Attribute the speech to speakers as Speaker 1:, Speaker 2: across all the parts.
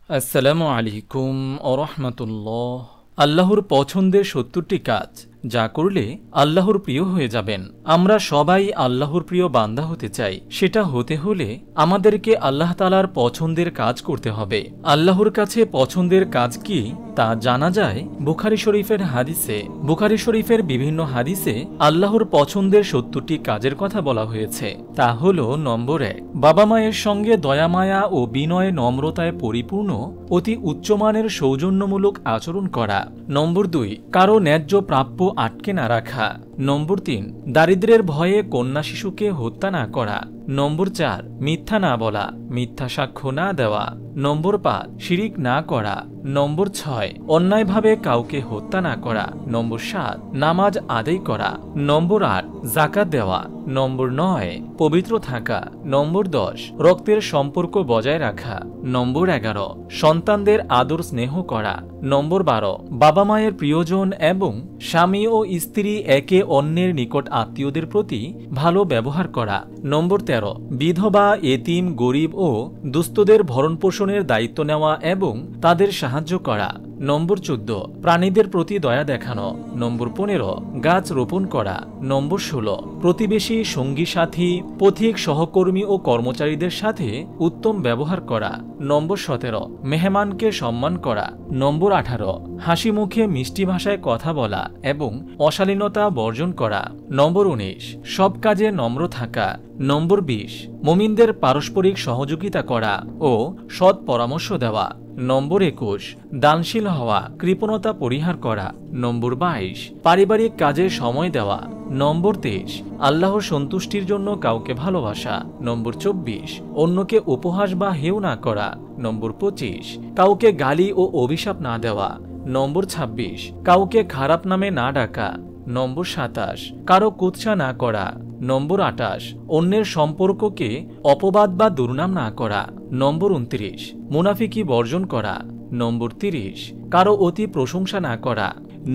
Speaker 1: আসসালামু আলাইকুম ওরহমতুল্লাহ। আল্লাহর পছন্দের ৭০টি কাজ যা করলে আল্লাহর প্রিয় হয়ে যাবেন। আমরা সবাই আল্লাহর প্রিয় বান্দা হতে চাই। সেটা হতে হলে আমাদেরকে আল্লাহ তাআলার পছন্দের কাজ করতে হবে। আল্লাহর কাছে পছন্দের কাজ কি তা জানা যায় বুখারী শরীফের হাদিসে। বুখারী শরীফের বিভিন্ন হাদিসে আল্লাহর পছন্দের ৭০টি কাজের কথা বলা হয়েছে। তা হল নম্বর ১, বাবা মায়ের সঙ্গে দয়ামায়া ও বিনয় নম্রতায় পরিপূর্ণ অতি উচ্চমানের সৌজন্যমূলক আচরণ করা। নম্বর ২, কারো ন্যায্য প্রাপ্য আটকে না রাখা। নম্বর ৩, দারিদ্র্যের ভয়ে কন্যা শিশুকে হত্যা না করা। নম্বর ৪, মিথ্যা না বলা, মিথ্যা সাক্ষ্য না দেওয়া। নম্বর ৫, শিরিক না করা। নম্বর ৬, অন্যায়ভাবে কাউকে হত্যা না করা। নম্বর ৭, নামাজ আদায় করা। নম্বর ৮, যাকাত দেওয়া। নম্বর ৯, পবিত্র থাকা। নম্বর ১০, রক্তের সম্পর্ক বজায় রাখা। নম্বর ১১, সন্তানদের আদর স্নেহ করা। নম্বর ১২, বাবা মায়ের প্রিয়জন এবং স্বামী ও স্ত্রী একে অন্যের নিকট আত্মীয়দের প্রতি ভালো ব্যবহার করা। নম্বর ১৩, বিধবা, এতিম, গরিব ও দুস্থদের ভরণপোষণের দায়িত্ব নেওয়া এবং তাদের সাহায্য করা। নম্বর ১৪, প্রাণীদের প্রতি দয়া দেখানো। নম্বর ১৫, গাছ রোপণ করা। নম্বর ১৬, প্রতিবেশী, সঙ্গী সাথী, পথিক, সহকর্মী ও কর্মচারীদের সাথে উত্তম ব্যবহার করা। নম্বর ১৭, মেহমানকে সম্মান করা। নম্বর ১৮, হাসি মুখে মিষ্টি ভাষায় কথা বলা এবং অশালীনতা বর্জন করা। নম্বর ১৯, সব কাজে নম্র থাকা। নম্বর ২০, মুমিনদের পারস্পরিক সহযোগিতা করা ও সৎ পরামর্শ দেওয়া। নম্বর ২১, দানশীল হওয়া, কৃপণতা পরিহার করা। নম্বর ২২, পারিবারিক কাজে সময় দেওয়া। নম্বর ২৩, আল্লাহর সন্তুষ্টির জন্য কাউকে ভালোবাসা। নম্বর ২৪, অন্যকে উপহাস বা হেয় না করা। নম্বর ২৫, কাউকে গালি ও অভিশাপ না দেওয়া। নম্বর ২৬, কাউকে খারাপ নামে না ডাকা। নম্বর ২৭, কারো কুৎসা না করা। নম্বর ২৮, অন্যের সম্পর্ককে অপবাদ বা দুর্নাম না করা। নম্বর ২৯, মুনাফিকি বর্জন করা। নম্বর ৩০, কারো অতি প্রশংসা না করা।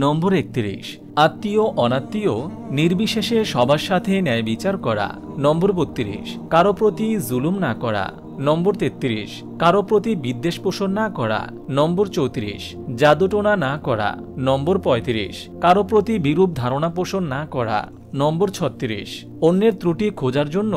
Speaker 1: নম্বর ৩১, আত্মীয় অনাত্মীয় নির্বিশেষে সবার সাথে ন্যায় বিচার করা। নম্বর ৩২, কারো প্রতি জুলুম না করা। নম্বর ৩৩, কারো প্রতি বিদ্বেষ পোষণ না করা। নম্বর ৩৪, জাদুটোনা না করা। নম্বর ৩৫, কারো প্রতি বিরূপ ধারণা পোষণ না করা। নম্বর ৩৬, অন্যের ত্রুটি খোঁজার জন্য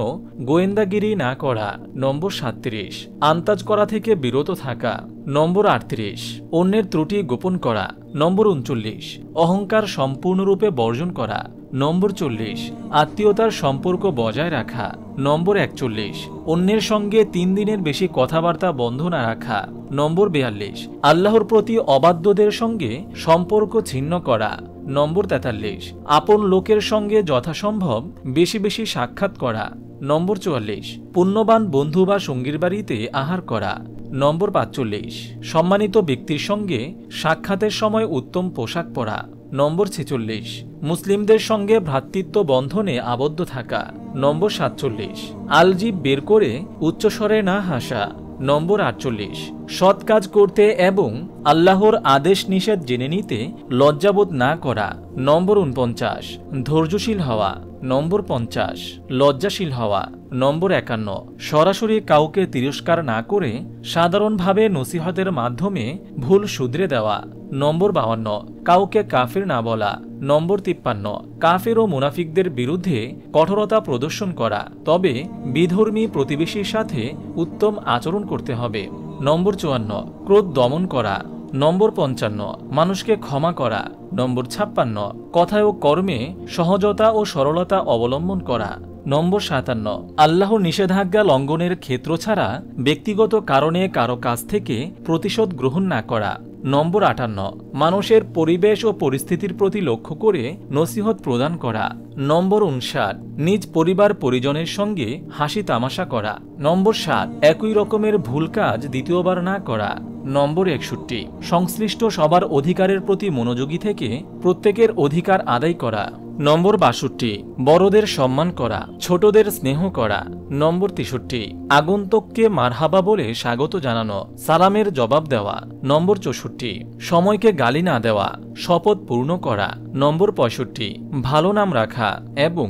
Speaker 1: গোয়েন্দাগিরি না করা। নম্বর ৩৭, আন্তাজ করা থেকে বিরত থাকা। নম্বর ৩৮, অন্যের ত্রুটি গোপন করা। নম্বর ৩৯, অহংকার সম্পূর্ণরূপে বর্জন করা। নম্বর ৪০, আত্মীয়তার সম্পর্ক বজায় রাখা। নম্বর ৪১, অন্যের সঙ্গে ৩ দিনের বেশি কথাবার্তা বন্ধ না রাখা। নম্বর ৪২, আল্লাহর প্রতি অবাধ্যদের সঙ্গে সম্পর্ক ছিন্ন করা। নম্বর ৪৩, আপন লোকের সঙ্গে যথাসম্ভব বেশি বেশি সাক্ষাৎ করা। নম্বর ৪৪, পুণ্যবান বন্ধু বা সঙ্গীর বাড়িতে আহার করা। নম্বর ৪৫, সম্মানিত ব্যক্তির সঙ্গে সাক্ষাতের সময় উত্তম পোশাক পরা। নম্বর ৪৬, মুসলিমদের সঙ্গে ভ্রাতৃত্ব বন্ধনে আবদ্ধ থাকা। নম্বর ৪৭, আলজিব বের করে উচ্চস্বরে না হাসা। নম্বর ৪৮, সৎ কাজ করতে এবং আল্লাহর আদেশ নিষেধ জেনে নিতে লজ্জাবোধ না করা। নম্বর ৪৯, ধৈর্যশীল হওয়া। নম্বর ৫০, লজ্জাশীল হওয়া। নম্বর ৫১, সরাসরি কাউকে তিরস্কার না করে সাধারণভাবে নসিহতের মাধ্যমে ভুল শুধরে দেওয়া। নম্বর ৫২, কাউকে কাফির না বলা। নম্বর ৫৩, কাফির ও মুনাফিকদের বিরুদ্ধে কঠোরতা প্রদর্শন করা, তবে বিধর্মী প্রতিবেশীর সাথে উত্তম আচরণ করতে হবে। নম্বর ৫৪, ক্রোধ দমন করা। নম্বর ৫৫, মানুষকে ক্ষমা করা। নম্বর ৫৬, কথায় ও কর্মে সহজতা ও সরলতা অবলম্বন করা। নম্বর ৫৭, আল্লাহর নিষেধাজ্ঞা লঙ্ঘনের ক্ষেত্র ছাড়া ব্যক্তিগত কারণে কারো কাছ থেকে প্রতিশোধ গ্রহণ না করা। নম্বর ৫৮, মানুষের পরিবেশ ও পরিস্থিতির প্রতি লক্ষ্য করে নসিহত প্রদান করা। নম্বর ৫৯, নিজ পরিবার পরিজনের সঙ্গে হাসি তামাশা করা। নম্বর ৭, একই রকমের ভুল কাজ দ্বিতীয়বার না করা। নম্বর ৬১, সংশ্লিষ্ট সবার অধিকারের প্রতি মনোযোগী থেকে প্রত্যেকের অধিকার আদায় করা। নম্বর ৬২, বড়দের সম্মান করা, ছোটদের স্নেহ করা। নম্বর ৬৩, আগন্তুককে মারহাবা বলে স্বাগত জানানো, সালামের জবাব দেওয়া। নম্বর ৬৪, সময়কে গালি না দেওয়া, শপথ পূর্ণ করা। নম্বর ৬৫, ভালো নাম রাখা এবং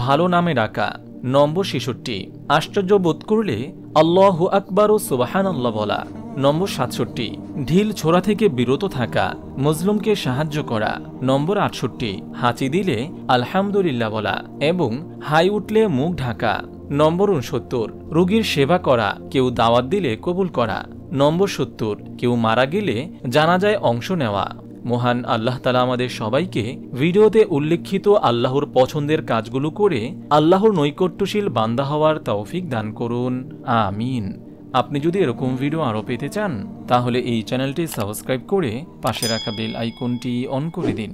Speaker 1: ভালো নামে ডাকা। নম্বর ৬৬, আশ্চর্য বোধ করলে আল্লাহু আকবার ও সুবহানাল্লাহ বলা। নম্বর 67, ঢিল ছোড়া থেকে বিরত থাকা, মজলুমকে সাহায্য করা। নম্বর 68, হাঁচি দিলে আলহামদুলিল্লাহ বলা এবং হাই উঠলে মুখ ঢাকা। নম্বর 69, রোগীর সেবা করা, কেউ দাওয়াত দিলে কবুল করা। নম্বর 70, কেউ মারা গেলে জানাজায় অংশ নেওয়া। মহান আল্লাহ তাআলা আমাদের সবাইকে ভিডিওতে উল্লেখিত আল্লাহর পছন্দের কাজগুলো করে আল্লাহর নৈকট্যশীল বান্দা হওয়ার তৌফিক দান করুন, আমিন। আপনি যদি এরকম ভিডিও আরও পেতে চান তাহলে এই চ্যানেলটি সাবস্ক্রাইব করে পাশে রাখা বেল আইকনটি অন করে দিন।